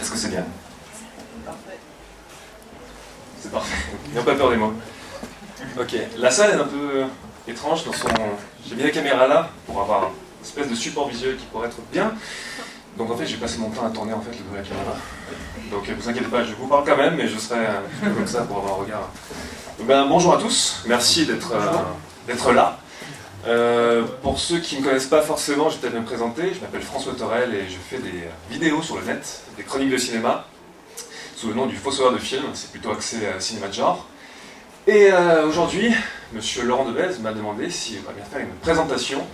Est-ce que c'est bien? C'est parfait. N'ayons pas peur des mots. Ok, la salle est un peu étrange dans son... J'ai mis la caméra là pour avoir une espèce de support visuel qui pourrait être bien. Donc en fait, j'ai passé mon temps à tourner en fait le dos de la caméra. Donc vous inquiétez pas, je vous parle quand même, mais je serai comme ça pour avoir un regard. Donc, bonjour à tous, merci d'être là. Pour ceux qui ne me connaissent pas forcément, je vais peut-être me présenter. Je m'appelle François Torel et je fais des vidéos sur le net, des chroniques de cinéma, sous le nom du Fossoyeur de films. C'est plutôt axé cinéma de genre. Et aujourd'hui, monsieur Laurent Devez m'a demandé s'il va bien faire une présentation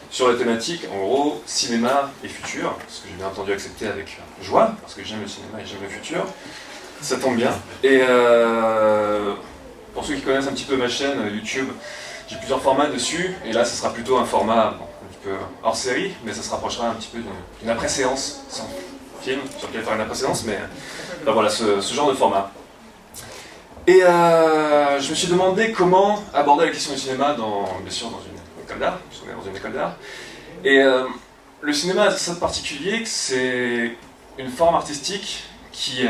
sur la thématique, en gros, cinéma et futur, ce que j'ai bien entendu accepter avec joie, parce que j'aime le cinéma et j'aime le futur. Ça tombe bien. Et pour ceux qui connaissent un petit peu ma chaîne YouTube, j'ai plusieurs formats dessus, et là, ce sera plutôt un format un petit peu hors série, mais ça se rapprochera un petit peu d'une après-séance, sans film sur lequel faire une après-séance, mais voilà, ce genre de format. Et je me suis demandé comment aborder la question du cinéma, bien sûr dans une école d'art, puisqu'on est dans une école d'art. Et le cinéma a ça de particulier que c'est une forme artistique qui est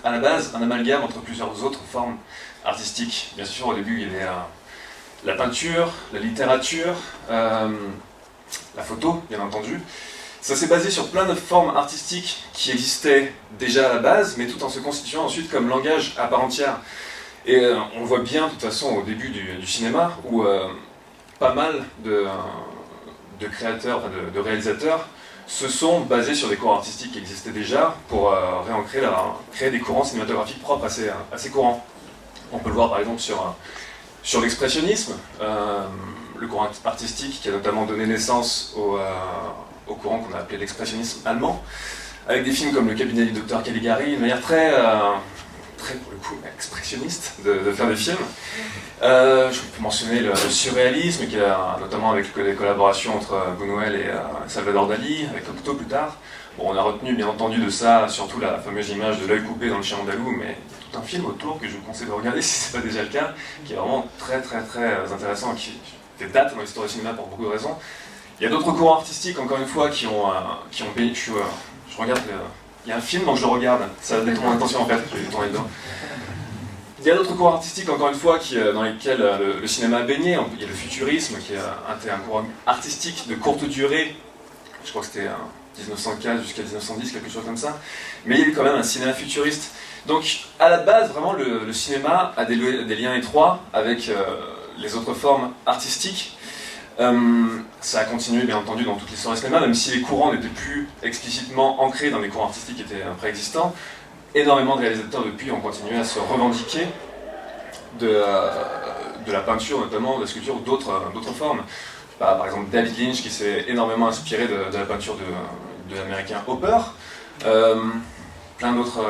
à la base un amalgame entre plusieurs autres formes artistiques. Bien sûr, au début, il y avait la peinture, la littérature, la photo, bien entendu. Ça s'est basé sur plein de formes artistiques qui existaient déjà à la base, mais tout en se constituant ensuite comme langage à part entière. Et on le voit bien, de toute façon, au début du cinéma, où pas mal de créateurs, enfin de réalisateurs, se sont basés sur des courants artistiques qui existaient déjà pour créer des courants cinématographiques propres assez courants. On peut le voir par exemple sur l'expressionnisme, le courant artistique qui a notamment donné naissance au courant qu'on a appelé l'expressionnisme allemand, avec des films comme Le cabinet du docteur Caligari, une manière très pour le coup, expressionniste de faire des films. Je peux mentionner le surréalisme, qui a notamment avec les collaborations entre Buñuel et Salvador Dali, avec Cocteau plus tard. Bon, on a retenu bien entendu de ça, surtout la fameuse image de l'œil coupé dans le chien andalou, mais tout un film autour que je vous conseille de regarder si ce n'est pas déjà le cas, qui est vraiment très intéressant, qui fait date dans l'histoire du cinéma pour beaucoup de raisons. Il y a d'autres courants artistiques, encore une fois, qui ont béni. Je regarde, il y a un film, donc je le regarde, ça détourne mon attention en fait, je vais tourner dedans. Il y a d'autres courants artistiques, encore une fois, dans lesquels le cinéma a baigné. Il y a le futurisme, qui est un courant artistique de courte durée, je crois que c'était 1915 jusqu'à 1910, quelque chose comme ça, mais il y a eu quand même un cinéma futuriste. Donc, à la base, vraiment, le cinéma a des liens étroits avec les autres formes artistiques. Ça a continué bien entendu dans toute l'histoire du cinéma, même si les courants n'étaient plus explicitement ancrés dans des courants artistiques qui étaient préexistants. Énormément de réalisateurs depuis ont continué à se revendiquer de la peinture notamment, de la sculpture ou d'autres formes. Par exemple David Lynch qui s'est énormément inspiré de la peinture de l'américain Hopper. Plein d'autres...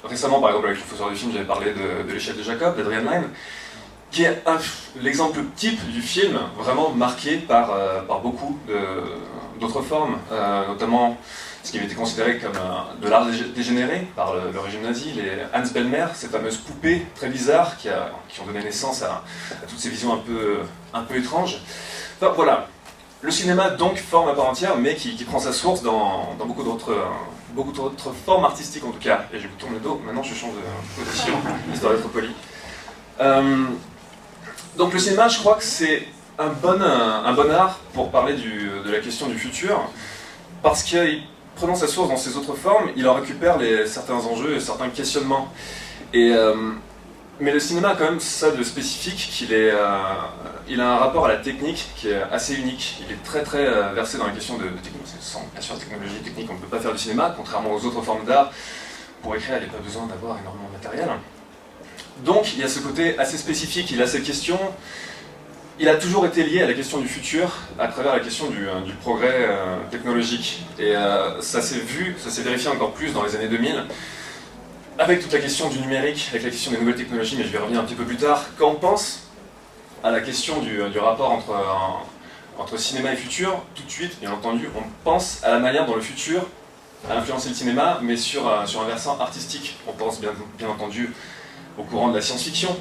récemment par exemple avec le Fossoyeur du film j'avais parlé de l'échelle de Jacob, d'Adrian Lyne, qui est l'exemple type du film vraiment marqué par beaucoup d'autres formes, notamment ce qui avait été considéré comme de l'art dégénéré par le régime nazi, les Hans Bellmer, ces fameuses poupées très bizarres qui ont donné naissance à toutes ces visions un peu étranges. Enfin voilà, le cinéma donc forme à part entière, mais qui prend sa source dans beaucoup d'autres formes artistiques en tout cas. Et je vous tourne le dos, maintenant je change de position, histoire d'être poli. Donc le cinéma, je crois que c'est un bon art pour parler de la question du futur, parce qu'il, prenant sa source dans ces autres formes, il en récupère certains enjeux et certains questionnements. Mais le cinéma a quand même ça de spécifique, il a un rapport à la technique qui est assez unique. Il est très versé dans la question de technique. Sans bien sûr technologie et technique, on ne peut pas faire du cinéma, contrairement aux autres formes d'art. Pour écrire, il n'y a pas besoin d'avoir énormément de matériel. Donc il y a ce côté assez spécifique, il a cette question, il a toujours été lié à la question du futur à travers la question du progrès technologique. Et ça s'est vérifié encore plus dans les années 2000, avec toute la question du numérique, avec la question des nouvelles technologies, mais je vais revenir un petit peu plus tard. Quand on pense à la question du rapport entre cinéma et futur, tout de suite, bien entendu, on pense à la manière dont le futur a influencé le cinéma, mais sur un versant artistique. On pense bien entendu au courant de la science-fiction.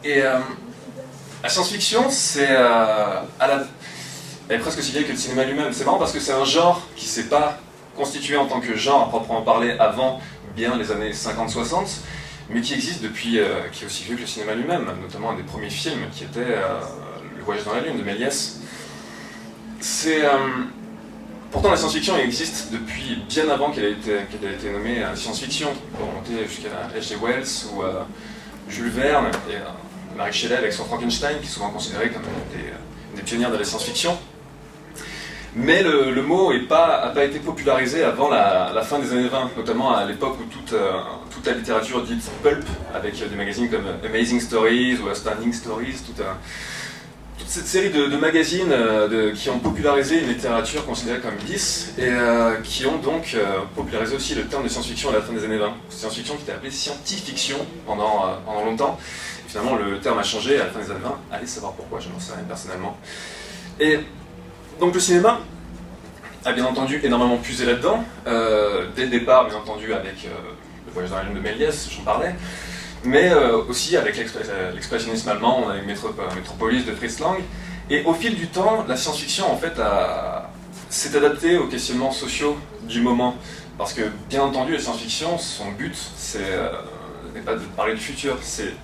Et la science-fiction, elle est presque aussi vieille que le cinéma lui-même. C'est marrant parce que c'est un genre qui s'est pas constitué en tant que genre à proprement parler avant bien les années 50-60, mais qui existe depuis, qui est aussi vieux que le cinéma lui-même, notamment un des premiers films qui était Le Voyage dans la Lune de Méliès. Pourtant la science-fiction existe depuis bien avant qu'elle ait été nommée science-fiction, pour remonter jusqu'à H.G. Wells ou Jules Verne et Mary Shelley avec son Frankenstein, qui est souvent considéré comme des pionnières de la science-fiction. Mais le mot n'a pas été popularisé avant la fin des années 20, notamment à l'époque où toute la littérature dite pulp, avec des magazines comme Amazing Stories ou Astounding Stories, toute cette série de magazines qui ont popularisé une littérature considérée comme bis et qui ont donc popularisé aussi le terme de science-fiction à la fin des années 20. Science-fiction qui était appelée scientifiction pendant longtemps. Et finalement, le terme a changé à la fin des années 20. Allez savoir pourquoi, je n'en sais rien personnellement. Et donc le cinéma a bien entendu énormément puisé là-dedans, dès le départ, bien entendu, avec Le Voyage dans la Lune de Méliès, j'en parlais, mais aussi avec l'expressionnisme allemand, avec Metropolis de Fritz Lang. Et au fil du temps, la science-fiction en fait s'est adaptée aux questionnements sociaux du moment. Parce que, bien entendu, la science-fiction, son but, n'est pas de parler du futur, c'est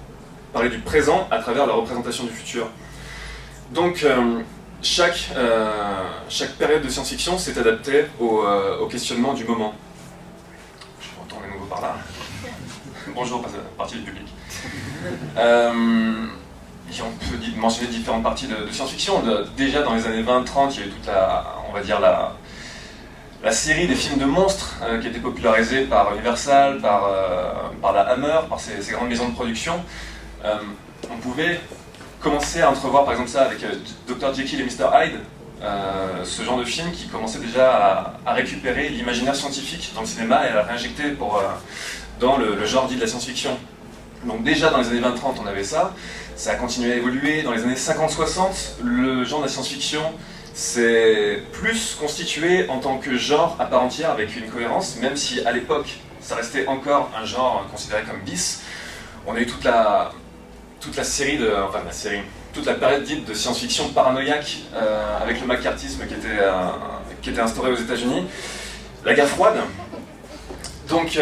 parler du présent à travers la représentation du futur. Donc, chaque période de science-fiction s'est adaptée au questionnement du moment. Je vais retourner de nouveau par là. Bonjour, partie du public. On peut mentionner différentes parties de science-fiction. Déjà dans les années 20-30, il y a eu toute la série des films de monstres qui a été popularisée par Universal, par la Hammer, par ces grandes maisons de production. On pouvait commencer à entrevoir par exemple ça avec Dr. Jekyll et Mr. Hyde, ce genre de film qui commençait déjà à récupérer l'imaginaire scientifique dans le cinéma et à la réinjecter dans le genre dit de la science-fiction. Donc déjà dans les années 20-30 on avait ça a continué à évoluer. Dans les années 50-60, le genre de la science-fiction s'est plus constitué en tant que genre à part entière avec une cohérence, même si à l'époque ça restait encore un genre considéré comme bis. On a eu toute la série toute la période dite de science-fiction paranoïaque avec le macartisme qui était instauré aux États-Unis, la guerre froide. Donc,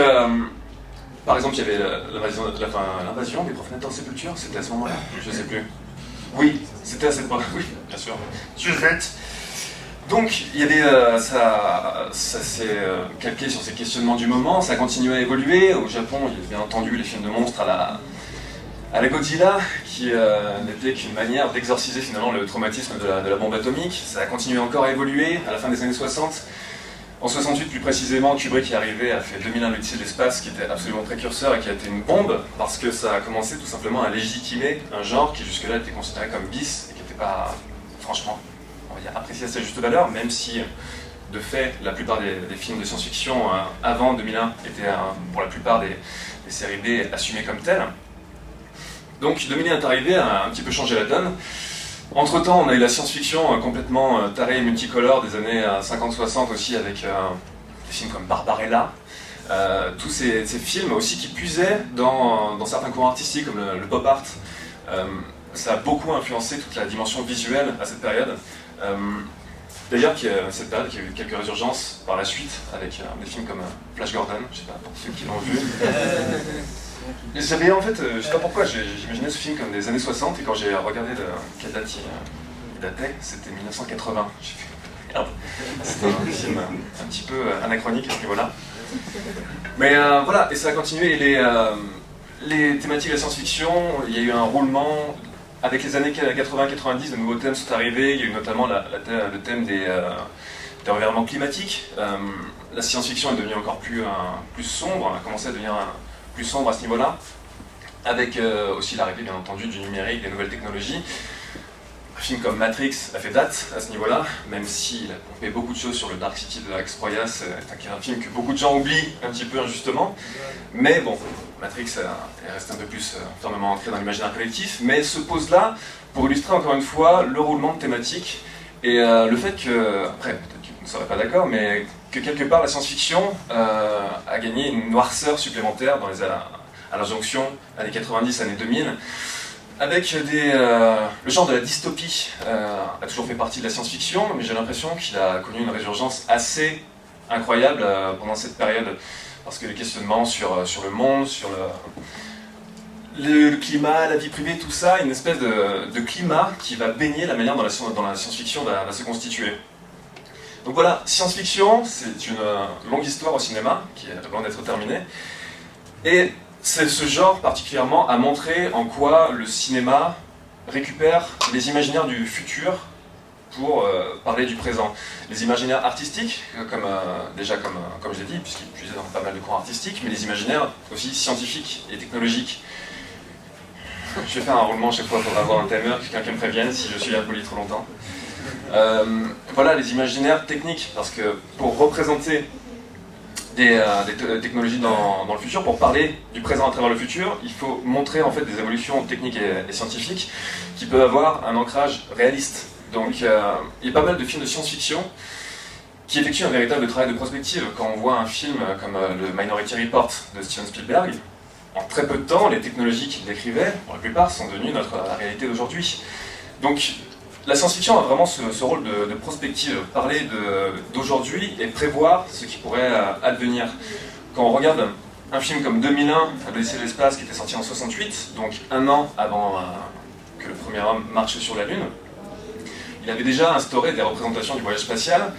par exemple, il y avait l'invasion des profanateurs de sépulture, c'était à ce moment-là, je ne sais plus. Oui, c'était à cette époque, oui, bien sûr. Donc, il y avait, ça s'est calqué sur ces questionnements du moment, ça a continué à évoluer. Au Japon, il y a bien entendu les films de monstres à la Godzilla, qui n'était qu'une manière d'exorciser finalement le traumatisme de la bombe atomique. Ça a continué encore à évoluer à la fin des années 60. En 68 plus précisément, Kubrick est arrivé, a fait 2001 l'Odyssée de l'espace, qui était absolument précurseur et qui a été une bombe, parce que ça a commencé tout simplement à légitimer un genre qui jusque-là était considéré comme bis, et qui n'était pas, franchement, on va dire, apprécié à sa juste valeur, même si, de fait, la plupart des films de science-fiction avant 2001 étaient, pour la plupart des séries B, assumés comme tels. Donc 2001 est arrivé, a un petit peu changé la donne. Entre-temps, on a eu la science-fiction complètement tarée et multicolore des années 50-60 aussi, avec des films comme Barbarella. Tous ces films aussi qui puisaient dans certains courants artistiques comme le pop art. Ça a beaucoup influencé toute la dimension visuelle à cette période. D'ailleurs, cette période qui a eu quelques résurgences par la suite, avec des films comme Flash Gordon, je sais pas pour ceux qui l'ont vu. J'avais en fait, je sais pas pourquoi, j'imaginais ce film comme des années 60 et quand j'ai regardé quelle date il datait, c'était 1980. J'ai fait merde, c'était un film un petit peu anachronique à ce niveau-là. Mais voilà, et ça a continué. Et les thématiques de la science-fiction, il y a eu un roulement. Avec les années 80-90, de nouveaux thèmes sont arrivés. Il y a eu notamment le thème des revirements climatiques. La science-fiction est devenue encore plus sombre, a commencé à devenir plus sombre à ce niveau-là, avec aussi l'arrivée bien entendu du numérique, des nouvelles technologies. Un film comme Matrix a fait date à ce niveau-là, même s'il a pompé beaucoup de choses sur le Dark City de Alex Proyas, qui est un film que beaucoup de gens oublient un petit peu injustement. Mais bon, Matrix est resté un peu plus fermement ancré dans l'imaginaire collectif, mais se pose là pour illustrer encore une fois le roulement de thématiques et le fait que, après peut-être que vous ne serez pas d'accord, mais que quelque part la science-fiction a gagné une noirceur supplémentaire à la jonction années 90, années 2000, avec le genre de la dystopie a toujours fait partie de la science-fiction, mais j'ai l'impression qu'il a connu une résurgence assez incroyable pendant cette période, parce que les questionnements sur le monde, sur le climat, la vie privée, tout ça, une espèce de climat qui va baigner la manière dont la science-fiction va se constituer. Donc voilà, science-fiction, c'est une longue histoire au cinéma, qui est loin d'être terminée, et c'est ce genre particulièrement à montrer en quoi le cinéma récupère les imaginaires du futur pour parler du présent. Les imaginaires artistiques, comme je l'ai dit, puisqu'il puisait dans pas mal de courants artistiques, mais les imaginaires aussi scientifiques et technologiques. Je vais faire un roulement chaque fois, il faudra avoir un timer, quelqu'un qui me prévienne si je suis impoli trop longtemps. Voilà les imaginaires techniques, parce que pour représenter des technologies dans le futur, pour parler du présent à travers le futur, il faut montrer en fait des évolutions techniques et scientifiques qui peuvent avoir un ancrage réaliste. Donc il y a pas mal de films de science-fiction qui effectuent un véritable travail de prospective. Quand on voit un film comme le Minority Report de Steven Spielberg, en très peu de temps, les technologies qu'il décrivait, pour la plupart, sont devenues la réalité d'aujourd'hui. Donc la science-fiction a vraiment ce rôle de prospective, parler d'aujourd'hui et prévoir ce qui pourrait advenir. Quand on regarde un film comme 2001, l'Odyssée de l'espace, qui était sorti en 68, donc un an avant que le premier homme marche sur la Lune, il avait déjà instauré des représentations du voyage spatial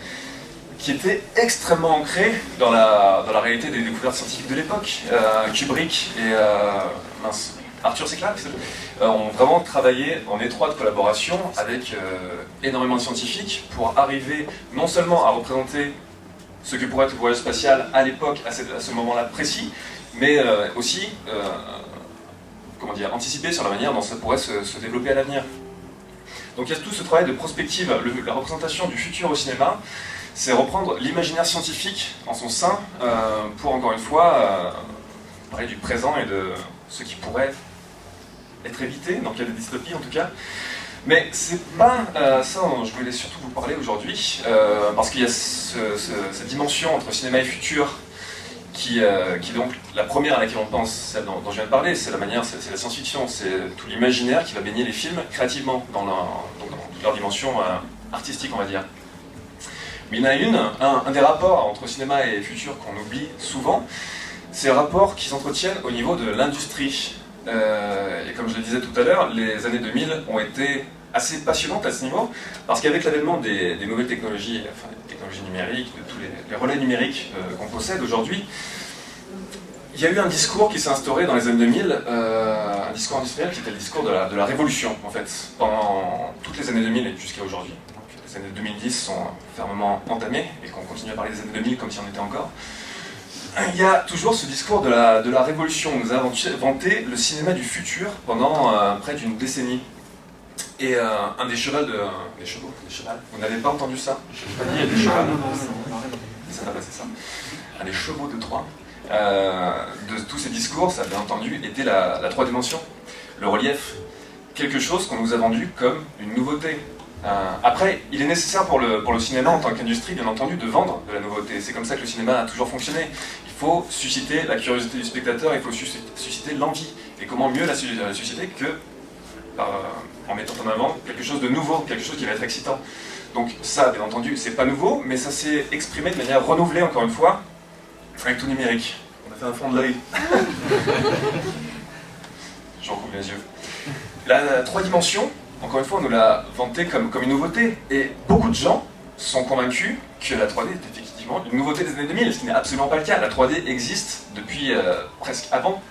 qui étaient extrêmement ancrées dans la réalité des découvertes scientifiques de l'époque. Kubrick et Arthur C. Clarke ont vraiment travaillé en étroite collaboration avec énormément de scientifiques pour arriver non seulement à représenter ce que pourrait être le voyage spatial à l'époque, à ce moment-là précis, mais aussi anticiper sur la manière dont ça pourrait se développer à l'avenir. Donc il y a tout ce travail de prospective, la représentation du futur au cinéma, c'est reprendre l'imaginaire scientifique en son sein pour encore une fois parler du présent et de ce qui pourrait être évité, dans le cas de dystopie en tout cas. Mais c'est pas ça dont je voulais surtout vous parler aujourd'hui, parce qu'il y a cette dimension entre cinéma et futur qui est donc la première à laquelle on pense, celle dont je viens de parler, c'est la science-fiction, c'est tout l'imaginaire qui va baigner les films créativement dans toute leur dimension artistique, on va dire. Mais il y en a un des rapports entre cinéma et futur qu'on oublie souvent, c'est le rapport qui s'entretiennent au niveau de l'industrie. Et comme je le disais tout à l'heure, les années 2000 ont été assez passionnantes à ce niveau, parce qu'avec l'avènement des nouvelles technologies, enfin des technologies numériques, de tous les relais numériques qu'on possède aujourd'hui, il y a eu un discours qui s'est instauré dans les années 2000, un discours industriel qui était le discours de la révolution, en fait, pendant toutes les années 2000 et jusqu'à aujourd'hui. Les années 2010 sont fermement entamées, et qu'on continue à parler des années 2000 comme si on était encore. Il y a toujours ce discours de la révolution. On nous a inventé le cinéma du futur pendant près d'une décennie. Et un des chevaux vous n'avez pas entendu ça? Je n'ai pas dit, il y a des chevaux. Ça va passer ça. Un des chevaux de Troie de tous ces discours, ça a bien entendu, était la 3 dimensions, le relief. Quelque chose qu'on nous a vendu comme une nouveauté. Après, il est nécessaire pour le cinéma en tant qu'industrie, bien entendu, de vendre de la nouveauté. C'est comme ça que le cinéma a toujours fonctionné. Il faut susciter la curiosité du spectateur, il faut susciter l'envie. Et comment mieux la susciter que en mettant en avant quelque chose de nouveau, quelque chose qui va être excitant. Donc ça, bien entendu, c'est pas nouveau, mais ça s'est exprimé de manière renouvelée, encore une fois, avec tout numérique. On a fait un fond de l'œil. J'en couvre les yeux. La 3 dimensions, encore une fois, on nous l'a vanté comme une nouveauté, et beaucoup de gens sont convaincus que la 3D est effectivement une nouveauté des années 2000, ce qui n'est absolument pas le cas. La 3D existe depuis presque avant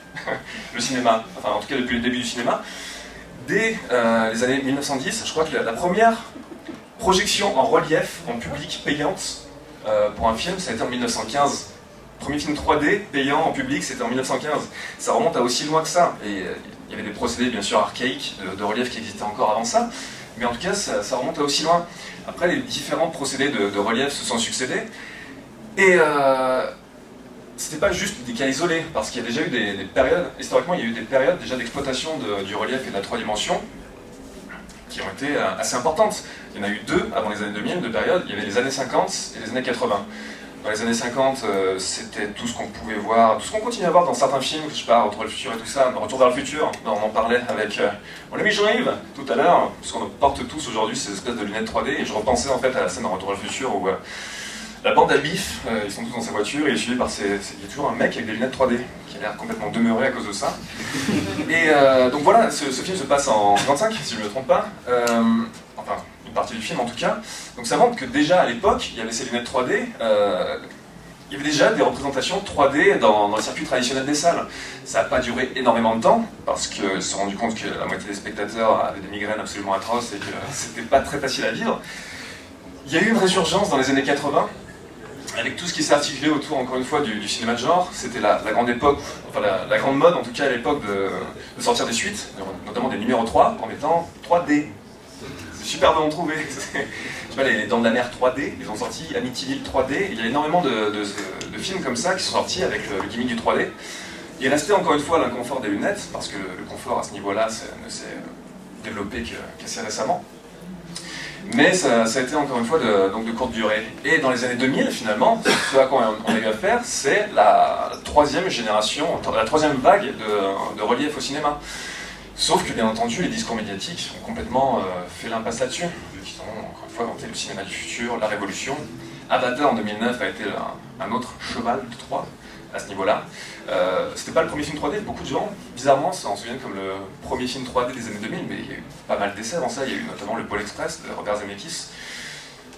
le cinéma, enfin en tout cas depuis le début du cinéma. Dès les années 1910, je crois que la première projection en relief, en public, payante pour un film, ça a été en 1915. Le premier film 3D payant en public, c'était en 1915. Ça remonte à aussi loin que ça. Et il y avait des procédés, bien sûr, archaïques de relief qui existaient encore avant ça. Mais en tout cas, ça remonte à aussi loin. Après, les différents procédés de relief se sont succédés. Et c'était pas juste des cas isolés, parce qu'il y a déjà eu des périodes, historiquement, il y a eu des périodes déjà d'exploitation du relief et de la 3 dimensions qui ont été assez importantes. Il y en a eu 2 avant les années 2000, 2 périodes. Il y avait les années 50 et les années 80. Dans les années 50, c'était tout ce qu'on pouvait voir, tout ce qu'on continue à voir dans certains films, je sais pas, Retour vers le futur et tout ça, Retour vers le futur, on en parlait avec mon ami Jean-Yves tout à l'heure, parce qu'on porte tous aujourd'hui ces espèces de lunettes 3D, et je repensais en fait à la scène dans Retour vers le futur où La bande à Biff, ils sont tous dans sa voiture, et il est suivi par il y a toujours un mec avec des lunettes 3D, qui a l'air complètement demeuré à cause de ça. Et donc voilà, ce film se passe en 55, si je ne me trompe pas. Enfin, une partie du film en tout cas. Donc ça montre que déjà à l'époque, il y avait ces lunettes 3D, il y avait déjà des représentations 3D dans le circuit traditionnel des salles. Ça n'a pas duré énormément de temps, parce qu'ils se sont rendus compte que la moitié des spectateurs avaient des migraines absolument atroces et que c'était pas très facile à vivre. Il y a eu une résurgence dans les années 80, avec tout ce qui s'est articulé autour, encore une fois, du cinéma de genre. C'était la grande époque, enfin la grande mode en tout cas à l'époque de sortir des suites, notamment des numéros 3, en mettant 3D. C'est super bon à trouver. Je sais pas, les Dents de la Mer 3D, ils ont sorti Amityville 3D. Il y a énormément de films comme ça qui sont sortis avec le gimmick du 3D. Il restait encore une fois l'inconfort des lunettes, parce que le confort à ce niveau-là ne s'est développé qu'assez récemment. Mais ça a été encore une fois de courte durée. Et dans les années 2000, finalement, ce à quoi on a eu affaire, c'est la troisième génération, la troisième vague de relief au cinéma. Sauf que, bien entendu, les discours médiatiques ont complètement fait l'impasse là-dessus. Ils ont, encore une fois, inventé le cinéma du futur, la révolution. Avatar en 2009 a été un autre cheval de Troie à ce niveau-là. C'était pas le premier film 3D, beaucoup de gens, bizarrement, s'en souviennent comme le premier film 3D des années 2000, mais il y a eu pas mal d'essais avant ça. Il y a eu notamment le Pôle Express de Robert Zemeckis.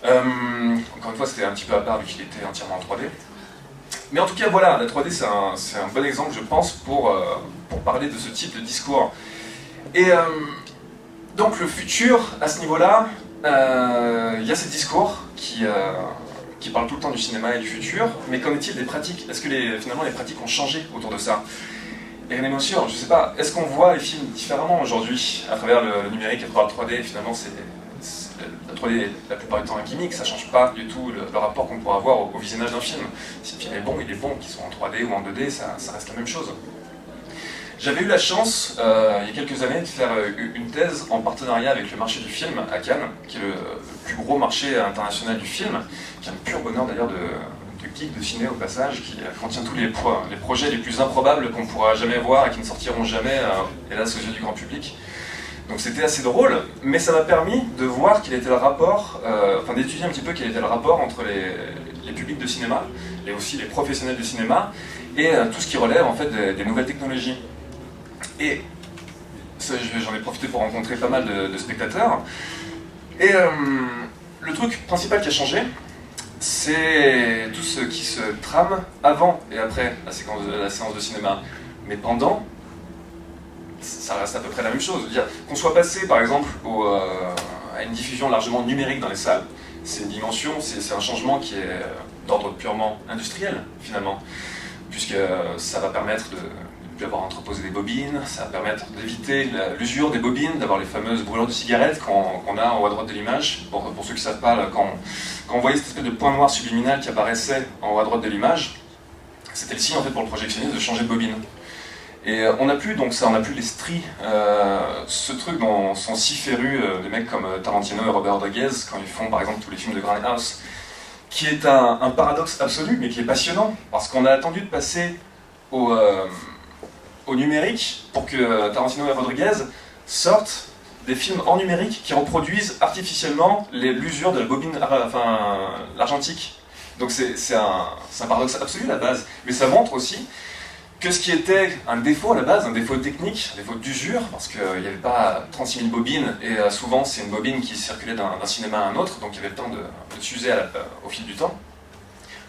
Encore une fois, c'était un petit peu à part vu qu'il était entièrement en 3D. Mais en tout cas, voilà, la 3D, c'est un bon exemple, je pense, pour parler de ce type de discours. Et donc le futur, à ce niveau-là, il y a ces discours qui parlent tout le temps du cinéma et du futur, mais qu'en est-il des pratiques? Est-ce que finalement les pratiques ont changé autour de ça? Et René Monsieur, je ne sais pas, est-ce qu'on voit les films différemment aujourd'hui, à travers le numérique, à travers le 3D? Finalement, la 3D est la plupart du temps un gimmick, ça ne change pas du tout le rapport qu'on pourra avoir au visionnage d'un film. Si le film est bon, il est bon, qu'il soit en 3D ou en 2D, ça reste la même chose. J'avais eu la chance, il y a quelques années, de faire une thèse en partenariat avec le marché du film à Cannes, qui est le plus gros marché international du film, qui est un pur bonheur d'ailleurs de geek de ciné au passage, qui contient tous les projets les plus improbables qu'on ne pourra jamais voir et qui ne sortiront jamais, hélas, aux yeux du grand public. Donc c'était assez drôle, mais ça m'a permis de voir quel était le rapport, enfin d'étudier un petit peu quel était le rapport entre les publics de cinéma, et aussi les professionnels du cinéma, et tout ce qui relève en fait des nouvelles technologies. Et j'en ai profité pour rencontrer pas mal de spectateurs. Et le truc principal qui a changé, c'est tout ce qui se trame avant et après la séance de cinéma. Mais pendant, ça reste à peu près la même chose. Qu'on soit passé par exemple à une diffusion largement numérique dans les salles, c'est une dimension, c'est un changement qui est d'ordre purement industriel finalement, puisque ça va permettre d'avoir entreposé des bobines, ça va permettre d'éviter l'usure des bobines, d'avoir les fameuses brûlures de cigarettes qu'on a en haut à droite de l'image. Pour ceux qui ne savent pas, là, quand on voyait cette espèce de point noir subliminal qui apparaissait en haut à droite de l'image, c'était le signe en fait pour le projectionniste de changer de bobine. Et on n'a plus donc ça, on n'a plus les stries, ce truc dont sont si férus des mecs comme Tarantino et Robert Rodriguez quand ils font par exemple tous les films de Grindhouse, qui est un paradoxe absolu mais qui est passionnant, parce qu'on a attendu de passer au numérique pour que Tarantino et Rodriguez sortent des films en numérique qui reproduisent artificiellement l'usure de la bobine l'argentique. Donc c'est un paradoxe absolu à la base, mais ça montre aussi que ce qui était un défaut à la base, un défaut technique, un défaut d'usure, parce qu'il n'y avait pas 36 000 bobines, et souvent c'est une bobine qui circulait d'un cinéma à un autre, donc il y avait le temps de s'user au fil du temps.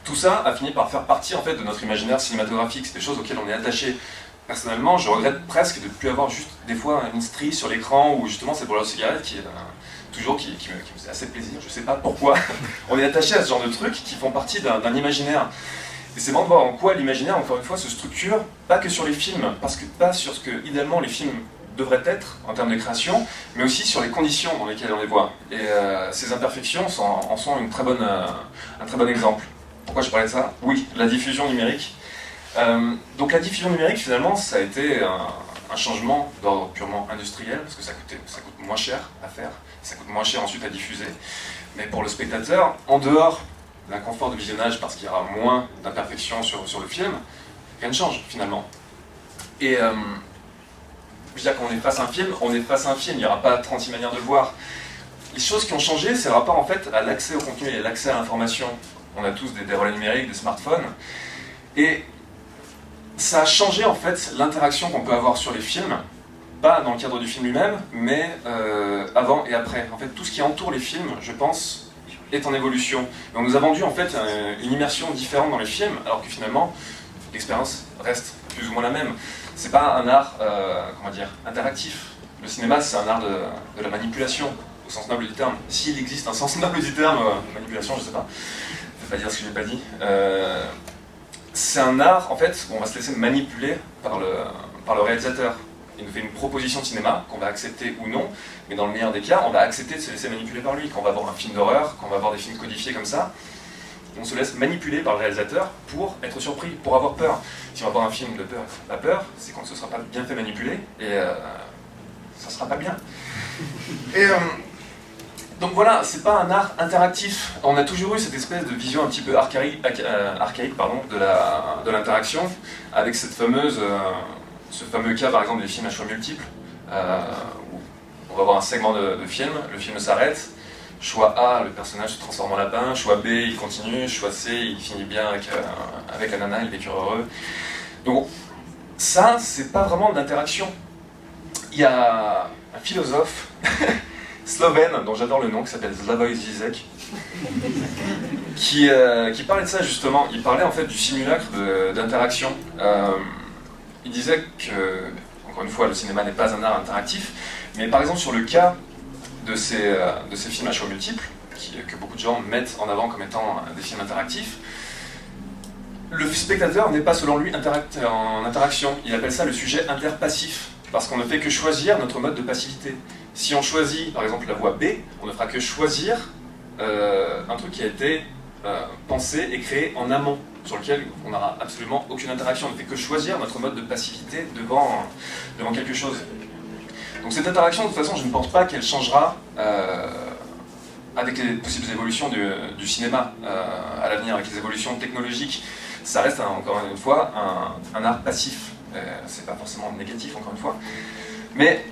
Tout ça a fini par faire partie en fait de notre imaginaire cinématographique, c'est des choses auxquelles on est attaché. Personnellement, je regrette presque de ne plus avoir juste des fois une strie sur l'écran ou justement cette brûlure de cigarette qui me faisait assez plaisir, je ne sais pas pourquoi. On est attaché à ce genre de trucs qui font partie d'un imaginaire. Et c'est bon de voir en quoi l'imaginaire, encore une fois, se structure, pas que sur les films, pas sur ce que, idéalement, les films devraient être en termes de création, mais aussi sur les conditions dans lesquelles on les voit. Et ces imperfections en sont un très bon exemple. Pourquoi je parlais de ça? Oui, la diffusion numérique. Donc la diffusion numérique, finalement, ça a été un changement d'ordre purement industriel, parce que ça coûte moins cher à faire, ça coûte moins cher ensuite à diffuser. Mais pour le spectateur, en dehors l'inconfort de visionnage parce qu'il y aura moins d'imperfections sur le film, rien ne change finalement. Et je veux dire, quand on est face à un film, il n'y aura pas 36 manières de le voir. Les choses qui ont changé, c'est le rapport en fait à l'accès au contenu et à l'accès à l'information. on a tous des relais numériques, des smartphones, et ça a changé en fait l'interaction qu'on peut avoir sur les films, pas dans le cadre du film lui-même, mais avant et après. En fait, tout ce qui entoure les films, je pense, est en évolution. Et on nous a vendu en fait une immersion différente dans les films, alors que finalement, l'expérience reste plus ou moins la même. C'est pas un art, comment dire, interactif. Le cinéma, c'est un art de la manipulation, au sens noble du terme. S'il existe un sens noble du terme, manipulation, je sais pas. Je vais pas dire ce que j'ai pas dit. C'est un art, en fait, où on va se laisser manipuler par le réalisateur. Il nous fait une proposition de cinéma, qu'on va accepter ou non, mais dans le meilleur des cas, on va accepter de se laisser manipuler par lui. Quand on va voir un film d'horreur, quand on va voir des films codifiés comme ça, on se laisse manipuler par le réalisateur pour être surpris, pour avoir peur. Si on va voir un film de peur, pas peur, c'est qu'on ne se sera pas bien fait manipuler, et ça sera pas bien. Et donc voilà, c'est pas un art interactif. On a toujours eu cette espèce de vision un petit peu archaïque pardon, de l'interaction, avec cette ce fameux cas par exemple des films à choix multiples, où on va voir un segment de film, le film s'arrête, choix A, le personnage se transforme en lapin, choix B, il continue, choix C, il finit bien avec la nana, il vécut heureux. Donc ça, c'est pas vraiment de l'interaction. Il y a un philosophe slovène, dont j'adore le nom, qui s'appelle Slavoj Žižek, qui parlait de ça justement. Il parlait en fait du simulacre d'interaction. Il disait que, encore une fois, le cinéma n'est pas un art interactif, mais par exemple sur le cas de ces films à choix multiples, que beaucoup de gens mettent en avant comme étant des films interactifs, le spectateur n'est pas selon lui en interaction. Il appelle ça le sujet interpassif, parce qu'on ne fait que choisir notre mode de passivité. Si on choisit par exemple la voie B, on ne fera que choisir un truc qui a été pensé et créé en amont, sur lequel on n'aura absolument aucune interaction. On ne fait que choisir notre mode de passivité devant quelque chose. Donc cette interaction, de toute façon, je ne pense pas qu'elle changera avec les possibles évolutions du cinéma à l'avenir, avec les évolutions technologiques. Ça reste, encore une fois, un art passif. C'est pas forcément négatif, encore une fois. Mais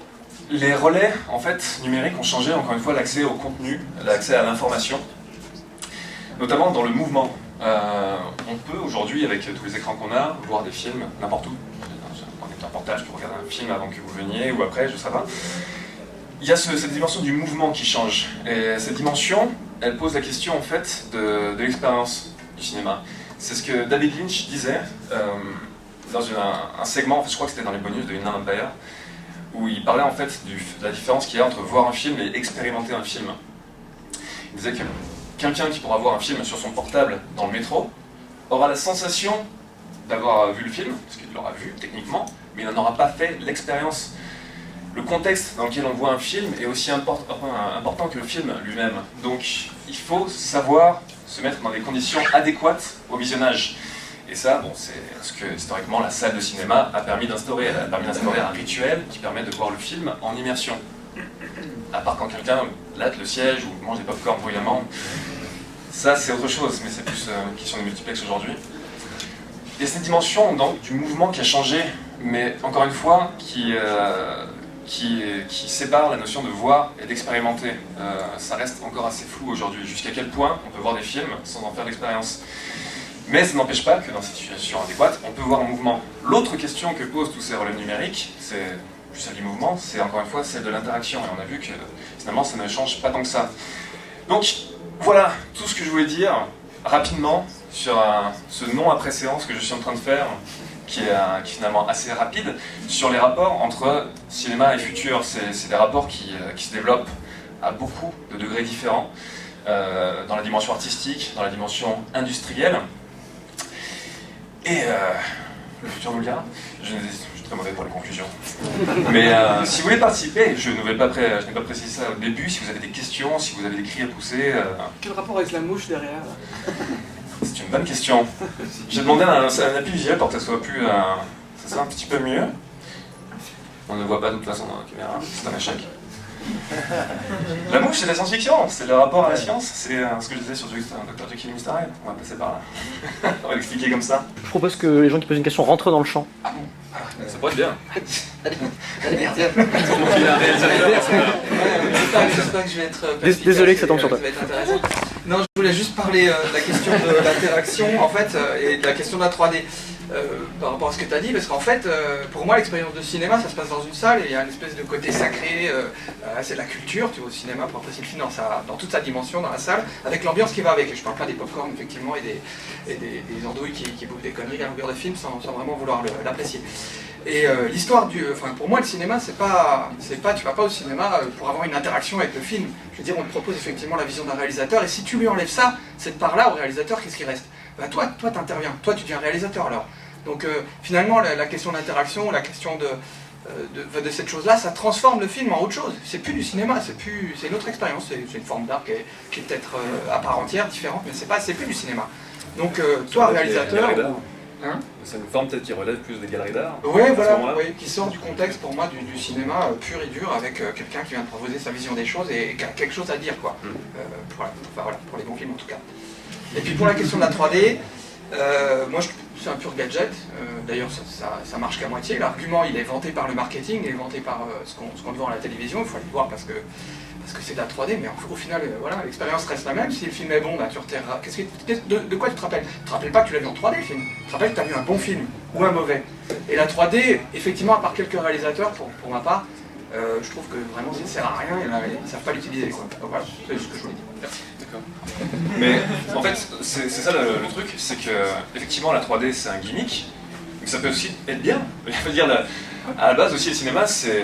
les relais, en fait, numériques ont changé, encore une fois, l'accès au contenu, l'accès à l'information, notamment dans le mouvement. On peut aujourd'hui, avec tous les écrans qu'on a, voir des films n'importe où. On est un reportage pour regarder un film avant que vous veniez ou après, je sais pas. Il y a cette dimension du mouvement qui change. Et cette dimension, elle pose la question en fait de l'expérience du cinéma. C'est ce que David Lynch disait dans un segment, en fait, je crois que c'était dans les bonus de Inland Empire, où il parlait en fait de la différence qu'il y a entre voir un film et expérimenter un film. Il disait que quelqu'un qui pourra voir un film sur son portable dans le métro aura la sensation d'avoir vu le film, parce qu'il l'aura vu techniquement, mais il n'en aura pas fait l'expérience. Le contexte dans lequel on voit un film est aussi important que le film lui-même. Donc il faut savoir se mettre dans des conditions adéquates au visionnage. Et ça, bon, c'est ce que historiquement la salle de cinéma a permis d'instaurer. Elle a permis d'instaurer un rituel qui permet de voir le film en immersion. À part quand quelqu'un latte le siège ou mange des pop-corn bruyamment. Ça, c'est autre chose, mais c'est plus une question de multiplex aujourd'hui. Il y a cette dimension donc, du mouvement qui a changé, mais encore une fois, qui sépare la notion de voir et d'expérimenter. Ça reste encore assez flou aujourd'hui. Jusqu'à quel point on peut voir des films sans en faire l'expérience. Mais ça n'empêche pas que dans cette situation adéquate, on peut voir un mouvement. L'autre question que posent tous ces relais numériques, c'est plus celle du mouvement, c'est encore une fois celle de l'interaction. Et on a vu que finalement ça ne change pas tant que ça. Donc voilà tout ce que je voulais dire rapidement sur ce non après séance que je suis en train de faire, qui est finalement assez rapide, sur les rapports entre cinéma et futur. C'est des rapports qui se développent à beaucoup de degrés différents, dans la dimension artistique, dans la dimension industrielle. Et le futur nous le dira. Je suis très mauvais pour les conclusions. Mais si vous voulez participer, je n'ai pas précisé ça au début, si vous avez des questions, si vous avez des cris à pousser... Quel rapport avec la mouche derrière? C'est une bonne question. J'ai demandé un appui visuel pour que ça soit un petit peu mieux. On ne voit pas de toute façon dans la caméra, c'est un échec. La mouche, c'est de la science-fiction, c'est le rapport à la science, c'est ce que je disais sur Dr. Jekyll et Mr. Hyde. On va passer par là. On va l'expliquer comme ça. Je propose que les gens qui posent une question rentrent dans le champ. Ah bon? Ça pourrait être bien. Allez, Désolé que ça tombe sur toi. Ça va être intéressant. Non, je voulais juste parler de la question de l'interaction, en fait, et de la question de la 3D. Par rapport à ce que tu as dit, parce qu'en fait, pour moi, l'expérience de cinéma, ça se passe dans une salle, et il y a une espèce de côté sacré, c'est de la culture, tu vois, au cinéma, pour apprécier le film dans toute sa dimension, dans la salle, avec l'ambiance qui va avec. Et je parle pas des pop-corn, effectivement, et des andouilles qui bouffent des conneries à longueur de film sans vraiment vouloir l'apprécier. Et l'histoire enfin, pour moi, le cinéma, tu vas pas au cinéma pour avoir une interaction avec le film. Je veux dire, on te propose effectivement la vision d'un réalisateur, et si tu lui enlèves ça, cette part-là au réalisateur, qu'est-ce qui reste? Bah, toi, t'interviens, toi, tu deviens réalisateur alors. Donc finalement, la question d'interaction, la question de cette chose-là, ça transforme le film en autre chose. C'est plus du cinéma, c'est une autre expérience, c'est une forme d'art qui est peut-être à part entière, différente, mais c'est plus du cinéma. Donc toi, réalisateur... Hein, c'est une forme peut-être qui relève plus des galeries d'art. Oui, voilà, qui sort du contexte pour moi du cinéma pur et dur, avec quelqu'un qui vient de proposer sa vision des choses et qui a quelque chose à dire, quoi. Voilà, pour les bons films en tout cas. Et puis pour la question de la 3D, moi c'est un pur gadget, d'ailleurs ça marche qu'à moitié. L'argument il est vanté par le marketing, il est vanté par ce qu'on vend à la télévision, il faut aller le voir parce que c'est de la 3D, mais au final, voilà, l'expérience reste la même. Si le film est bon, bah, tu reterreras. De quoi tu te rappelles? Tu te rappelles pas que tu l'as vu en 3D, le film. Tu te rappelles que tu as vu un bon film ou un mauvais. Et la 3D, effectivement, à part quelques réalisateurs, pour ma part, je trouve que vraiment ça ne sert à rien, ils ne savent pas l'utiliser. Donc voilà, c'est ce que je voulais dire. Merci. D'accord. Mais en fait, c'est ça le truc, c'est que effectivement la 3D c'est un gimmick, mais ça peut aussi être bien. Je veux dire, à la base aussi le cinéma c'est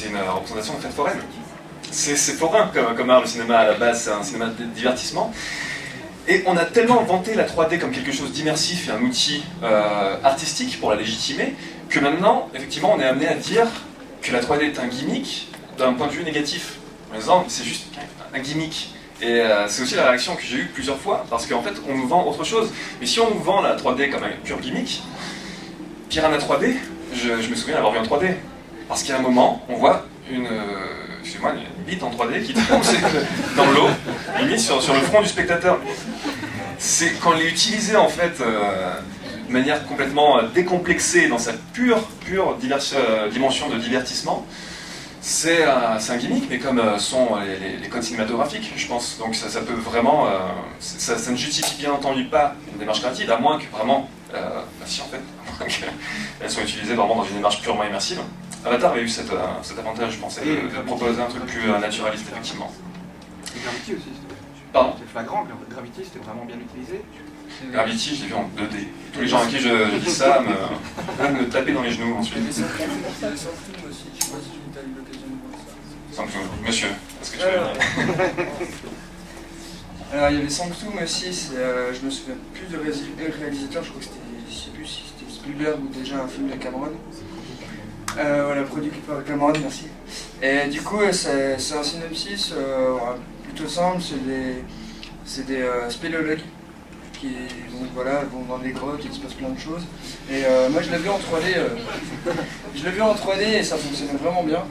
une représentation de fête foraine. C'est forain comme art, le cinéma à la base, c'est un cinéma de divertissement. Et on a tellement vanté la 3D comme quelque chose d'immersif et un outil artistique pour la légitimer, que maintenant, effectivement, on est amené à dire que la 3D est un gimmick d'un point de vue négatif. En disant, c'est juste un gimmick. Et c'est aussi la réaction que j'ai eue plusieurs fois, parce qu'en fait, on nous vend autre chose. Mais si on nous vend la 3D comme un pur gimmick, Piranha 3D, je me souviens d'avoir vu en 3D. Parce qu'à un moment, on voit une bite en 3D qui tombe dans l'eau, limite sur le front du spectateur. C'est quand il est utilisé en fait de manière complètement décomplexée dans sa pure dimension de divertissement, c'est un gimmick, mais comme sont les codes cinématographiques, je pense. Donc ça peut vraiment, ça ne justifie bien entendu pas une démarche créative, à moins que vraiment, si en fait, à moins qu'elles soient utilisées vraiment dans une démarche purement immersive. Avatar avait eu cet avantage, je pensais, de proposer un truc plus naturaliste, effectivement. Et Gravity aussi, Pardon? c'est flagrant, Gravity c'était vraiment bien utilisé. Gravity, je l'ai vu en 2D. Tous les gens à qui je dis ça me taper dans les genoux ensuite. Il y avait Sanctum aussi, je sais pas si tu as eu l'occasion de voir ça. Sanctum, monsieur, est-ce que tu veux dire? Alors il y avait Sanctum aussi, je me souviens plus du réalisateur, je crois que c'était, je sais plus si c'était Spielberg ou déjà un film de Cameron. Voilà, produit par Cameron, merci. Et du coup, c'est un synopsis plutôt simple, c'est des spéléologues qui donc, voilà, vont dans des grottes, il se passe plein de choses. Et moi je l'ai vu en 3D, et ça fonctionnait vraiment bien.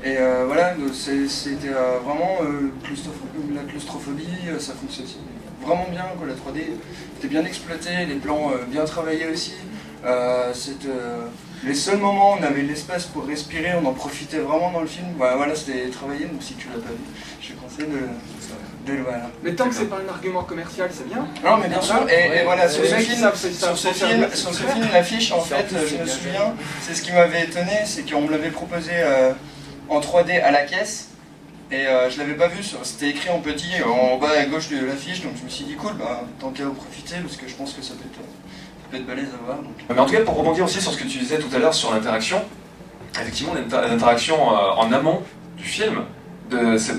Et voilà, c'était vraiment la claustrophobie, ça fonctionnait vraiment bien, quoi, la 3D était bien exploitée, les plans bien travaillés aussi. Les seuls moments où on avait l'espace pour respirer, on en profitait vraiment dans le film. Voilà, c'était travaillé, donc si tu l'as pas vu, je conseille de le voir. Mais tant que c'est pas un argument commercial, c'est bien. Non, mais bien sûr, et voilà, sur ce film, film, l'affiche, en fait, je me souviens, c'est ce qui m'avait étonné, c'est qu'on me l'avait proposé en 3D à la caisse, et je l'avais pas vu, c'était écrit en petit en bas à gauche de l'affiche, donc je me suis dit cool, tant qu'à en profiter, parce que je pense que ça peut être balèze à voir. Donc. Mais en tout cas, pour rebondir aussi sur ce que tu disais tout à l'heure sur l'interaction, effectivement, l'interaction en amont du film,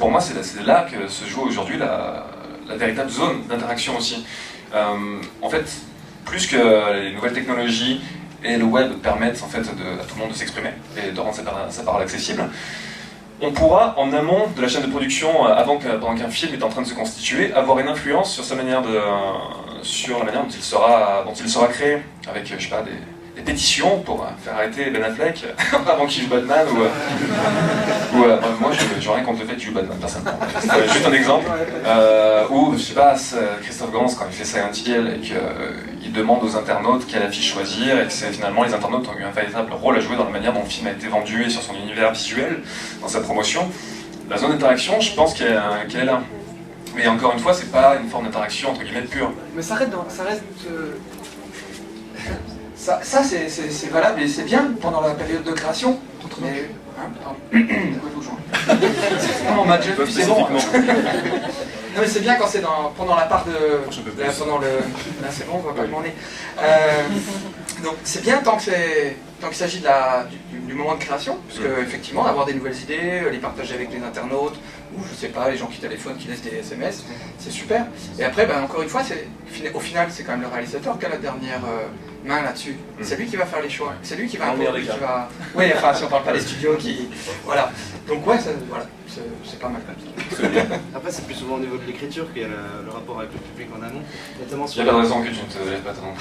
pour moi, c'est là que se joue aujourd'hui la véritable zone d'interaction aussi. En fait, plus que les nouvelles technologies et le web permettent en fait, à tout le monde de s'exprimer et de rendre sa parole accessible, on pourra, en amont de la chaîne de production, pendant qu'un film est en train de se constituer, avoir une influence sur sur la manière dont il sera créé, avec, je sais pas, des pétitions pour faire arrêter Ben Affleck avant qu'il joue Batman, moi j'ai rien contre le fait qu'il joue Batman, personnellement. C'est juste un exemple. Ou, je sais pas, Christophe Gans, quand il fait Silent Hill, et qu'il demande aux internautes quelle affiche choisir, et que finalement les internautes ont eu un véritable rôle à jouer dans la manière dont le film a été vendu et sur son univers visuel, dans sa promotion. La zone d'interaction, je pense qu'elle est là. Mais encore une fois, c'est pas une forme d'interaction entre guillemets pure. Mais ça reste... Ça c'est valable et c'est bien pendant la période de création. Mais... Hein, pardon. Pourquoi je vous joins Non, on m'a déjà vu, c'est bon. Non mais c'est bien quand c'est pendant la part de... Là, là c'est bon, on va pas demander. Donc c'est bien tant qu'il s'agit du moment de création, parce que effectivement, avoir des nouvelles idées, les partager avec les internautes, ou je sais pas, les gens qui téléphonent, qui laissent des SMS, c'est super. Et après, ben, encore une fois, au final, c'est quand même le réalisateur qui a la dernière main là-dessus. C'est lui qui va faire les choix. C'est lui qui va... Oui, enfin, si on parle pas des studios qui... Voilà. Donc ouais, voilà, c'est pas mal comme ça. Après, c'est plus souvent au niveau de l'écriture qu'il y a le rapport avec le public en amont. Notamment Il n'y a pas de raison que tu ne te lèves pas tant.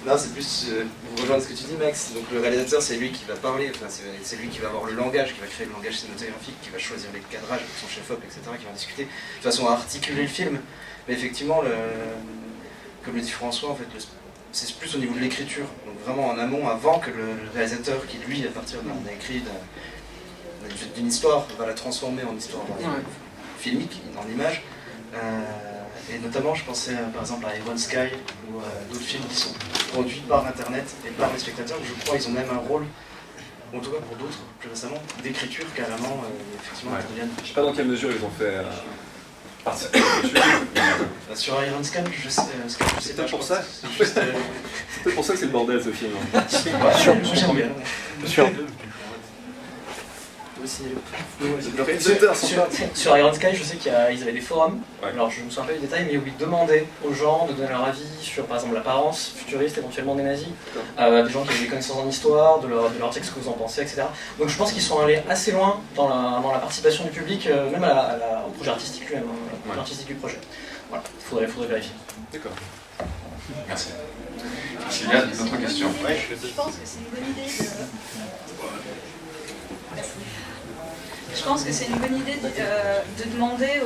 Non, c'est plus pour rejoindre ce que tu dis, Max. Donc le réalisateur, c'est lui qui va parler, enfin, c'est lui qui va avoir le langage, qui va créer le langage cinématographique, qui va choisir les cadrages avec son chef-op, etc., qui va discuter de façon à articuler le film. Mais effectivement, comme le dit François, en fait, c'est plus au niveau de l'écriture, donc vraiment en amont, avant que le réalisateur, qui lui, à partir d'un écrit, d'une histoire, va la transformer en histoire filmique, en image. Et notamment, je pensais par exemple à Iron Sky ou d'autres films qui sont produits par Internet et par les spectateurs. Je crois qu'ils ont même un rôle, ou en tout cas pour d'autres, plus récemment, d'écriture carrément, effectivement, interviennent. Je sais pas dans quelle mesure ils ont fait participer à l'écriture. Sur Iron Sky, je sais pas. C'est peut-être pour ça. C'est peut-être pour ça que c'est le bordel ce film. J'aime bien. Sûr. Sur Iron Sky, je sais qu'ils avaient des forums. Ouais. Alors je me souviens pas du détail, mais où ils demandaient aux gens de donner leur avis sur, par exemple, l'apparence futuriste éventuellement des nazis, des gens qui avaient des connaissances en histoire, de leur dire ce que vous en pensez, etc. Donc je pense qu'ils sont allés assez loin dans la participation du public, même au projet artistique lui-même, au projet artistique du projet. Voilà, faudrait vérifier. D'accord. Merci. S'il y a d'autres questions. Je pense que c'est une bonne idée Je pense que c'est une bonne idée de demander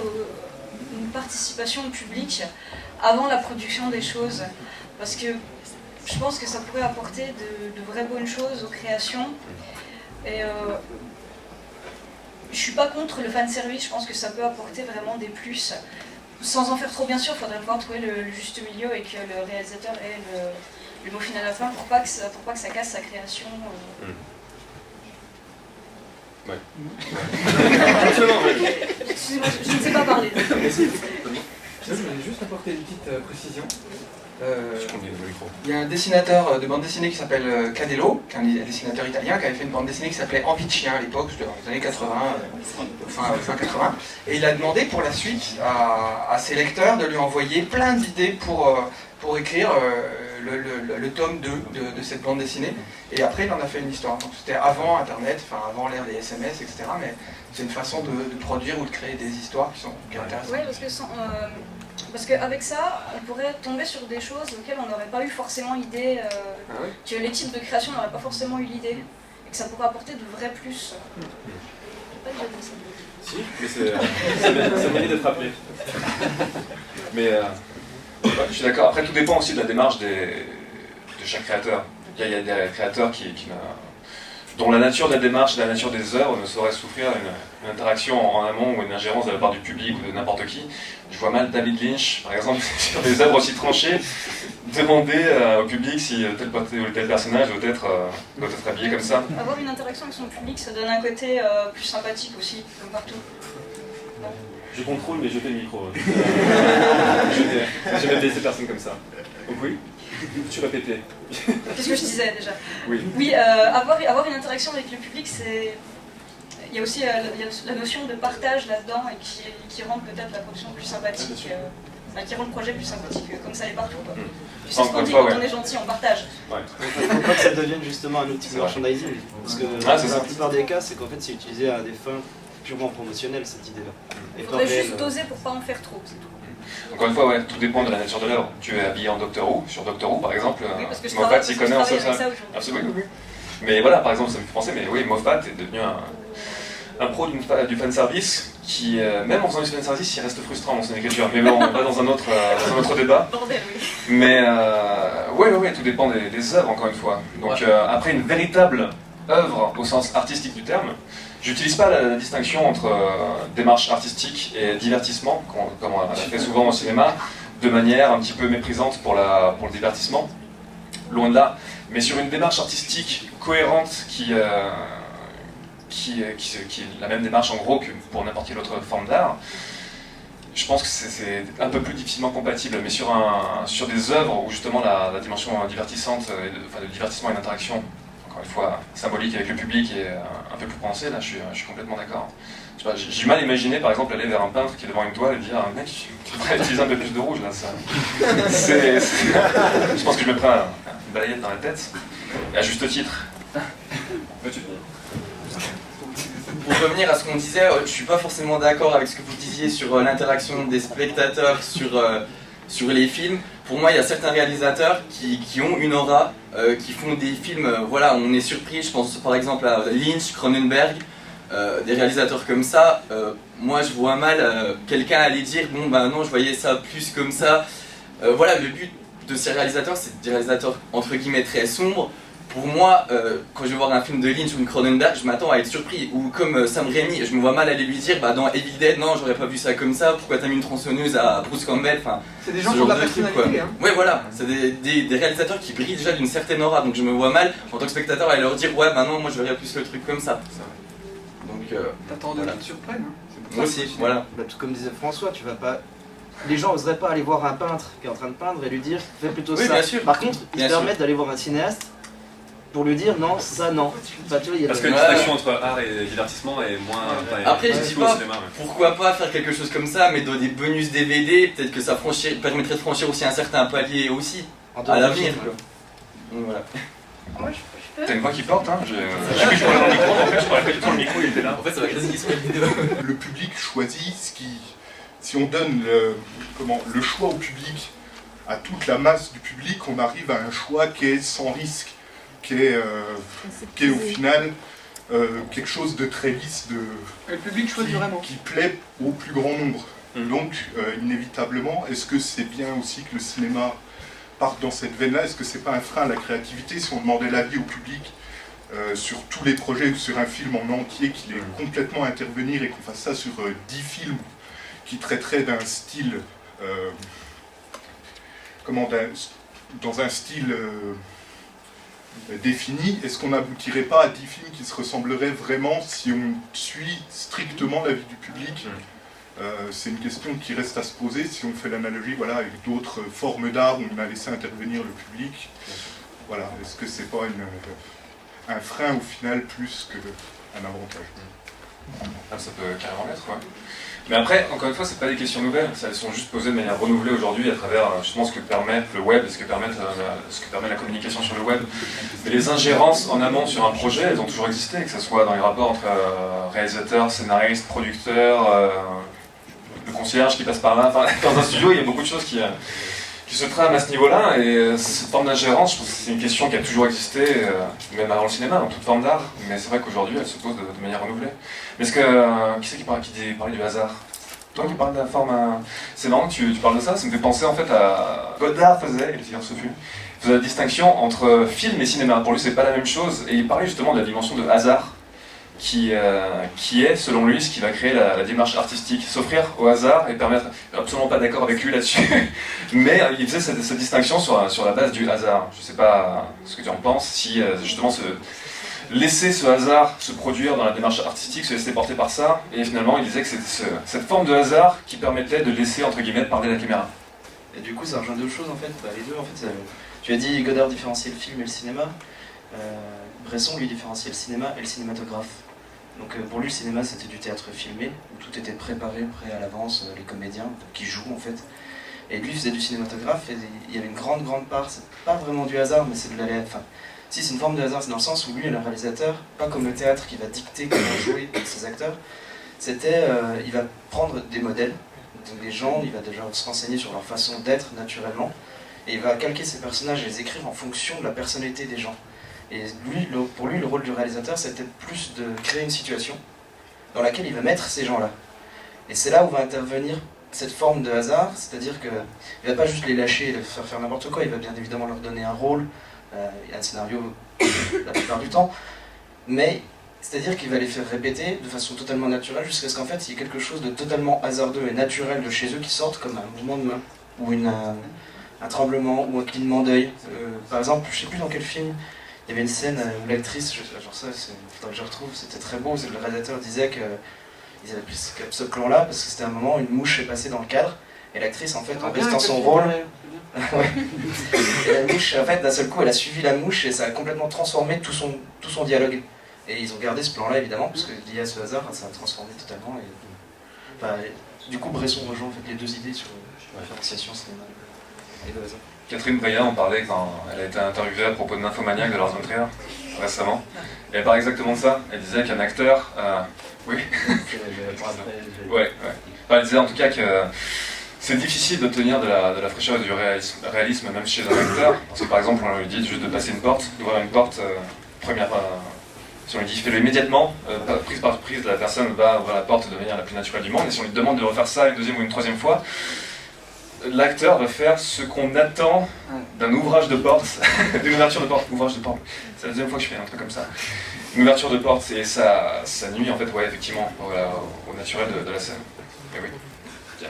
une participation au public avant la production des choses. Parce que je pense que ça pourrait apporter de vraies bonnes choses aux créations. Et je suis pas contre le fanservice, je pense que ça peut apporter vraiment des plus. Sans en faire trop, bien sûr, il faudrait pouvoir trouver le juste milieu et que le réalisateur ait le mot final à la fin pour pas que ça casse sa création. Ouais. Excusez-moi, je ne sais pas parler. Je voulais juste apporter une petite précision. Il y a un dessinateur de bande dessinée qui s'appelle Cadello, qui est un dessinateur italien, qui avait fait une bande dessinée qui s'appelait Envie de chien à l'époque, c'était dans les années 80, fin 80. Et il a demandé pour la suite à ses lecteurs de lui envoyer plein d'idées pour écrire le tome 2 de cette bande dessinée. Et après, il en a fait une histoire. Donc c'était avant Internet, enfin avant l'ère des SMS, etc. Mais c'est une façon de produire ou de créer des histoires qui sont intéressantes. Oui, parce qu'avec ça, on pourrait tomber sur des choses auxquelles on n'aurait pas eu forcément idée, que les types de création n'auraient pas forcément eu l'idée, et que ça pourrait apporter de vrais plus. J'ai pas déjà dit ça. Si, mais ça mérite d'être rappelé. Mais je suis d'accord. Après, tout dépend aussi de la démarche de chaque créateur. Il y a des créateurs dont la nature de la démarche et la nature des œuvres ne saurait souffrir une interaction en amont ou une ingérence de la part du public ou de n'importe qui. Je vois mal David Lynch, par exemple, sur des œuvres aussi tranchées, demander au public si tel ou tel personnage doit être habillé comme ça. Avoir une interaction avec son public, ça donne un côté plus sympathique aussi, comme partout. Non. Je contrôle, mais je fais le micro. J'ai même laissé personne comme ça. Donc oui, tu répétais. Qu'est-ce que je disais déjà? Oui, avoir une interaction avec le public, c'est... Il y a aussi la notion de partage là-dedans et qui rend peut-être la production plus sympathique, qui rend le projet plus sympathique, comme ça l'est partout. Quoi. Tu sais ce qu'on dit quand on est gentil, on partage. Il ne faut pas que ça devienne justement un outil de merchandising, parce que dans la plupart des cas, c'est qu'en fait c'est utilisé à des fins purement promotionnelles cette idée-là. Il faudrait juste doser pour pas en faire trop, c'est tout. Encore une fois, ouais, tout dépend de la nature de l'œuvre. Tu es habillé en Doctor Who, sur Doctor Who par exemple, Moffat s'y connaît en ça. Absolument. Mais voilà, par exemple, ça me fait penser, mais oui, Moffat est devenu un pro du fanservice qui, même en faisant du fanservice, il reste frustrant dans son écriture. Mais bon, on va dans un autre débat. Bordel, oui. Mais ouais, tout dépend des œuvres, encore une fois. Donc après, une véritable œuvre au sens artistique du terme. J'utilise pas la distinction entre démarche artistique et divertissement, comme on l'a fait souvent au cinéma, de manière un petit peu méprisante pour le divertissement, loin de là. Mais sur une démarche artistique cohérente qui est la même démarche en gros que pour n'importe quelle autre forme d'art, je pense que c'est un peu plus difficilement compatible. Mais sur des œuvres où justement la dimension divertissante, de divertissement et d'interaction, encore une fois symbolique avec le public est un peu plus prononcée, là je suis complètement d'accord. J'ai du mal à imaginer par exemple aller vers un peintre qui est devant une toile et dire mec, tu devrais utiliser un peu plus de rouge là. Je pense que je me prends une balayette dans la tête, et à juste titre. Pour revenir à ce qu'on disait, je suis pas forcément d'accord avec ce que vous disiez sur l'interaction des spectateurs sur les films. Pour moi, il y a certains réalisateurs qui ont une aura, qui font des films, voilà, on est surpris. Je pense par exemple à Lynch, Cronenberg, des réalisateurs comme ça. Moi, je vois mal quelqu'un aller dire bon ben non, je voyais ça plus comme ça. Voilà, le but de ces réalisateurs, c'est des réalisateurs entre guillemets très sombres. Pour moi, quand je vais voir un film de Lynch ou une Cronenberg, je m'attends à être surpris. Ou comme Sam Raimi, je me vois mal aller lui dire, bah dans Evil Dead, non, j'aurais pas vu ça comme ça, pourquoi t'as mis une tronçonneuse à Bruce Campbell, enfin... C'est des gens qui ont de la personnalité, hein. Ouais, voilà, c'est des réalisateurs qui brillent déjà d'une certaine aura, donc je me vois mal, en tant que spectateur, aller leur dire, ouais, bah non, moi je verrais plus le truc comme ça. Donc, t'attends de voilà. qu'ils te surprennent, hein. Moi aussi, voilà. Bah, tout comme disait François, tu vas pas... Les gens oseraient pas aller voir un peintre qui est en train de peindre et lui dire, fais plutôt Oui, ça. bien sûr. Par contre, ils Bien se permettent d'aller voir un cinéaste pour lui dire non, ça non. Enfin, tu vois, il y a Parce que le- la distinction entre art et divertissement est moins. Après, je est dis plus au pas, cinéma, ouais. pourquoi pas faire quelque chose comme ça, mais dans des bonus DVD, peut-être que ça permettrait de franchir aussi un certain palier aussi, en dehors à du l'avenir. film. Quoi. Donc voilà. Moi, je peux. T'as une voix qui porte, hein. J'ai cru que je parlais dans le micro, en fait je parlais pas du tout dans le micro, il était là. En fait, ça va classiquer sur la vidéo. Le public choisit ce qui... Si on donne le choix au public, à toute la masse du public, on arrive à un choix qui est sans risque, qui est au final quelque chose de très lisse, Le public choisit vraiment. qui plaît au plus grand nombre. Donc, inévitablement, est-ce que c'est bien aussi que le cinéma parte dans cette veine-là? Est-ce que c'est pas un frein à la créativité si on demandait l'avis au public sur tous les projets ou sur un film en entier, qu'il ait complètement à intervenir et qu'on fasse ça sur 10 films qui traiteraient d'un style, dans un style défini, est-ce qu'on n'aboutirait pas à 10 films qui se ressembleraient vraiment si on suit strictement l'avis du public? C'est une question qui reste à se poser si on fait l'analogie voilà, avec d'autres formes d'art où on a laissé intervenir le public. Voilà, est-ce que c'est pas un frein au final plus qu'un avantage? Ah, ça peut carrément l'être, ouais. Mais après, encore une fois, c'est pas des questions nouvelles, elles sont juste posées de manière renouvelée aujourd'hui à travers justement ce que permet le web et ce que permet la communication sur le web. Mais les ingérences en amont sur un projet, elles ont toujours existé, que ce soit dans les rapports entre réalisateurs, scénaristes, producteurs, le concierge qui passe par là, enfin, dans un studio, il y a beaucoup de choses qui se trament à ce niveau-là, et cette forme d'ingérence, je pense que c'est une question qui a toujours existé, même avant le cinéma, dans toute forme d'art, mais c'est vrai qu'aujourd'hui, elle se pose de manière renouvelée. Mais est-ce que, qui c'est qui parlait du hasard? Toi qui parles de la forme... C'est marrant que tu parles de ça, ça me fait penser en fait à... Godard faisait, et le philosophe faisait la distinction entre film et cinéma. Pour lui, c'est pas la même chose, et il parlait justement de la dimension de hasard, qui est, selon lui, ce qui va créer la démarche artistique. S'offrir au hasard et permettre... Je suis absolument pas d'accord avec lui là-dessus, mais il faisait cette distinction sur la base du hasard. Je sais pas ce que tu en penses, si justement laisser ce hasard se produire dans la démarche artistique, se laisser porter par ça, et finalement il disait que c'était cette forme de hasard qui permettait de laisser, entre guillemets, parler la caméra. Et du coup, ça rejoint deux choses en fait. Les deux, en fait, tu as dit Godard différencier le film et le cinéma. Bresson, lui, différenciait le cinéma et le cinématographe. Donc pour lui, le cinéma, c'était du théâtre filmé, où tout était préparé, prêt à l'avance, les comédiens qui jouent en fait. Et lui, il faisait du cinématographe, et il y avait une grande part, c'est pas vraiment du hasard, mais c'est de l'aléa. Enfin, si, c'est une forme de hasard, c'est dans le sens où lui est le réalisateur, pas comme le théâtre qui va dicter comment jouer ses acteurs. C'était, il va prendre des modèles, des gens, il va déjà se renseigner sur leur façon d'être naturellement, et il va calquer ses personnages et les écrire en fonction de la personnalité des gens. Et lui, pour lui, le rôle du réalisateur, c'était plus de créer une situation dans laquelle il va mettre ces gens-là. Et c'est là où va intervenir cette forme de hasard, c'est-à-dire qu'il ne va pas juste les lâcher et les faire n'importe quoi, il va bien évidemment leur donner un rôle, et un scénario la plupart du temps, mais c'est-à-dire qu'il va les faire répéter de façon totalement naturelle jusqu'à ce qu'en fait il y ait quelque chose de totalement hasardeux et naturel de chez eux qui sorte comme un mouvement de main ou un tremblement ou un clignement d'œil. Par exemple, je sais plus dans quel film, il y avait une scène où l'actrice, genre ça, il faudrait que je retrouve, c'était très beau, le réalisateur disait qu'ils avaient pris ce plan-là parce que c'était un moment où une mouche est passée dans le cadre et l'actrice en fait en restant son rôle, ouais. Et la mouche en fait d'un seul coup elle a suivi la mouche et ça a complètement transformé tout son dialogue. Et ils ont gardé ce plan-là évidemment parce que lié à ce hasard, ça a transformé totalement. Et, enfin, du coup Bresson rejoint en fait les deux idées sur la différenciation cinéma et le hasard. Catherine Breillat en parlait quand elle a été interviewée à propos de Nymphomaniac de Lars von Trier récemment. Et elle parlait exactement de ça. Elle disait qu'un acteur... Oui. Ouais. Enfin, elle disait en tout cas que c'est difficile d'obtenir de la fraîcheur et du réalisme même chez un acteur. Parce que par exemple, on lui dit juste de passer une porte, d'ouvrir une porte, si on lui dit fais-le immédiatement, prise par prise, la personne va ouvrir la porte de manière la plus naturelle du monde. Et si on lui demande de refaire ça une deuxième ou une troisième fois, l'acteur va faire ce qu'on attend d'un ouvrage de porte, d'une ouverture de porte, ouvrage de porte. C'est la deuxième fois que je fais un truc comme ça. Une ouverture de porte, et ça nuit en fait, ouais, effectivement, au naturel de la scène. Et oui. Bien.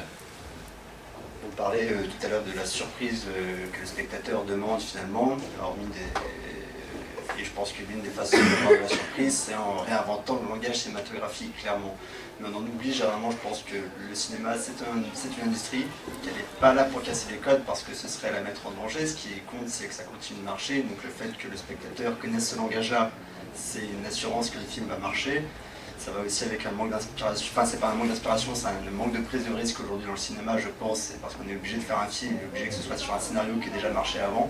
On parlait tout à l'heure de la surprise que le spectateur demande finalement, hormis et je pense que l'une des façons de voir la surprise, c'est en réinventant le langage cinématographique, clairement. Mais on en oublie généralement, je pense que le cinéma, c'est une industrie qui n'est pas là pour casser les codes parce que ce serait la mettre en danger. Ce qui compte, c'est que ça continue de marcher. Donc le fait que le spectateur connaisse ce langage-là, c'est une assurance que le film va marcher. Ça va aussi avec un manque d'inspiration. Enfin, c'est pas un manque d'inspiration, c'est un manque de prise de risque aujourd'hui dans le cinéma, je pense. C'est parce qu'on est obligé de faire un film, on est obligé que ce soit sur un scénario qui a déjà marché avant.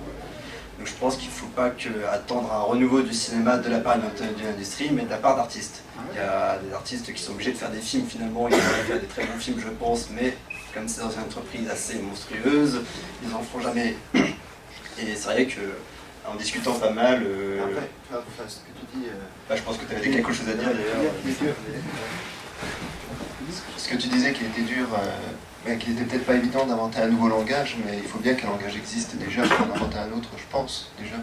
Donc je pense qu'il ne faut pas attendre un renouveau du cinéma de la part de l'industrie, mais de la part d'artistes. Il y a des artistes qui sont obligés de faire des films finalement, ils vont faire des très bons films je pense, mais comme c'est dans une entreprise assez monstrueuse, ils n'en feront jamais. Et c'est vrai qu'en discutant pas mal... ce que tu dis... je pense que tu avais quelque chose à dire d'ailleurs. Ce que tu disais qu'il était dur... qu'il n'était peut-être pas évident d'inventer un nouveau langage, mais il faut bien qu'un langage existe déjà pour en inventer un autre, je pense, déjà.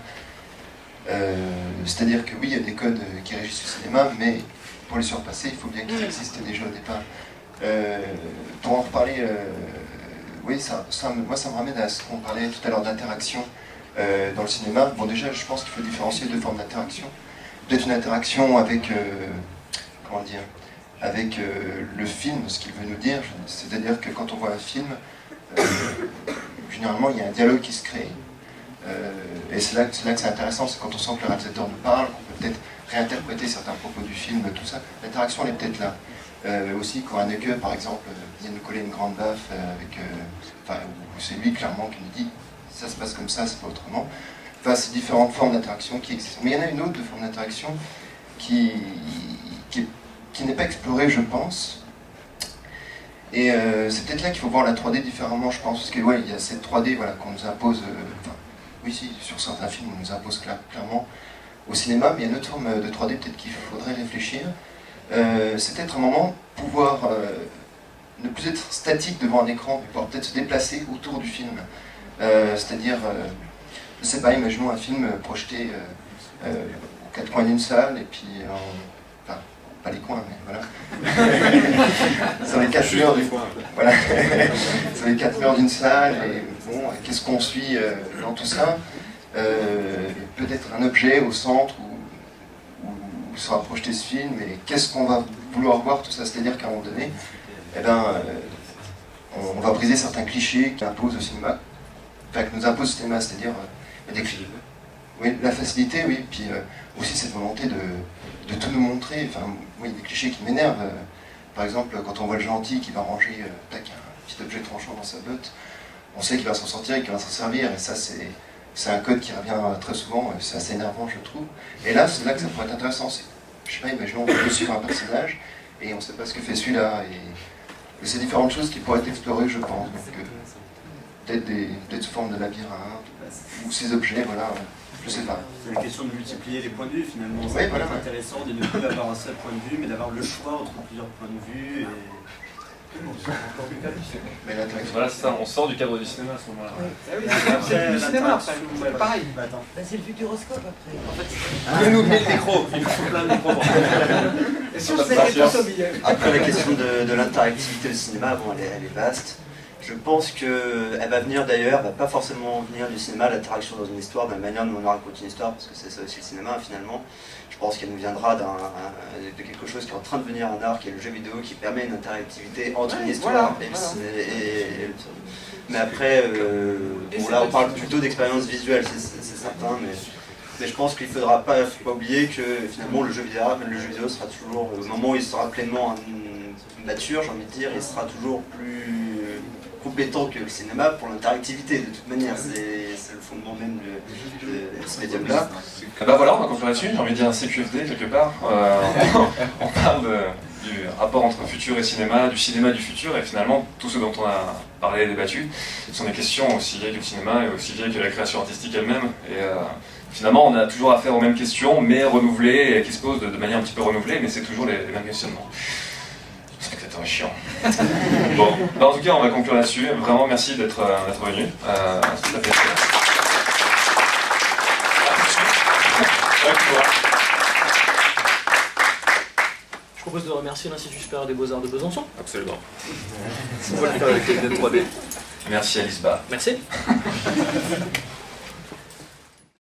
C'est-à-dire que oui, il y a des codes qui régissent le cinéma, mais pour les surpasser, il faut bien qu'ils existent déjà au départ. Pour en reparler, oui, moi ça me ramène à ce qu'on parlait tout à l'heure d'interaction dans le cinéma. Bon, déjà, je pense qu'il faut différencier deux formes d'interaction. Peut-être une interaction avec, comment dire, avec le film, ce qu'il veut nous dire, c'est-à-dire que quand on voit un film, généralement il y a un dialogue qui se crée, et c'est là que c'est intéressant, c'est quand on sent que le réalisateur nous parle, qu'on peut peut-être réinterpréter certains propos du film, tout ça, l'interaction elle est peut-être là. Aussi quand Haneke par exemple vient nous coller une grande baffe, où c'est lui clairement qui nous dit ça se passe comme ça, c'est pas autrement. Enfin, c'est différentes formes d'interaction qui existent. Mais il y en a une autre de forme d'interaction qui n'est pas explorée, je pense. Et c'est peut-être là qu'il faut voir la 3D différemment, je pense. Parce que ouais, il y a cette 3D voilà, qu'on nous impose, oui, si, sur certains films, on nous impose clairement au cinéma, mais il y a une autre forme de 3D peut-être qu'il faudrait réfléchir. C'est peut-être un moment pouvoir ne plus être statique devant un écran, mais pouvoir peut-être se déplacer autour du film. C'est-à-dire, je sais pas, imaginons un film projeté aux quatre coins d'une salle, et puis pas les coins, mais voilà. Sur les 4 murs du coin. Voilà. Sur les 4 murs d'une salle, et bon, qu'est-ce qu'on suit dans tout ça? Peut-être un objet au centre où sera projeté ce film, et qu'est-ce qu'on va vouloir voir, tout ça? C'est-à-dire qu'à un moment donné, on va briser certains clichés qui imposent au cinéma, enfin, que nous impose le cinéma, c'est-à-dire des clichés. Oui, la facilité, oui, puis aussi cette volonté de tout nous montrer, enfin, oui, des clichés qui m'énervent. Par exemple, quand on voit le gentil qui va ranger un petit objet tranchant dans sa botte, on sait qu'il va s'en sortir et qu'il va s'en servir, et ça c'est un code qui revient très souvent, c'est assez énervant je trouve. Et là, c'est là que ça pourrait être intéressant. Je sais pas, imaginons on veut suivre un personnage, et on ne sait pas ce que fait celui-là, et c'est différentes choses qui pourraient être explorées, je pense. Donc, peut-être sous forme de labyrinthe, ou ces objets, voilà. Je sais pas. C'est la question de multiplier les points de vue finalement. Oui, voilà. C'est intéressant de ne plus avoir un seul point de vue, mais d'avoir le choix entre plusieurs points de vue. Mais l'interaction. Voilà, c'est ça, on sort du cadre du cinéma à ce moment-là. C'est du cinéma après, c'est pareil. C'est le futuroscope après. Nous oublier le micro, il nous faut plein de micros pour Et si on se mettait tous au milieu? Après, la question de l'interactivité au cinéma, bon, elle est vaste. Je pense qu'elle va venir d'ailleurs, elle va pas forcément venir du cinéma, l'interaction dans une histoire, de la manière dont on raconte une histoire, parce que c'est ça aussi le cinéma finalement. Je pense qu'elle nous viendra de quelque chose qui est en train de devenir un art, qui est le jeu vidéo, qui permet une interactivité entre une histoire et mais après, bon, là on parle plutôt d'expérience visuelle, c'est certain, mais je pense qu'il ne faut pas oublier que finalement le jeu vidéo sera toujours, au moment où il sera pleinement mature, j'ai envie de dire, il sera toujours plus compétent que le cinéma pour l'interactivité, de toute manière, c'est le fondement même de ce médium-là. Bah voilà, on va conclure là-dessus, j'ai envie de dire un CQFD quelque part. On parle du rapport entre futur et cinéma du futur, et finalement tout ce dont on a parlé et débattu sont des questions aussi vieilles que le cinéma et aussi vieilles que la création artistique elle-même. Et finalement on a toujours affaire aux mêmes questions, mais renouvelées, et qui se posent de manière un petit peu renouvelée, mais c'est toujours les mêmes questionnements. C'est chiant. Bon, bah en tout cas, on va conclure là-dessus. Vraiment, merci d'être venu. C'est tout à fait. Je propose de remercier l'Institut supérieur des Beaux-Arts de Besançon. Absolument. On va le faire avec les 3D. Merci Alice Ba. Merci.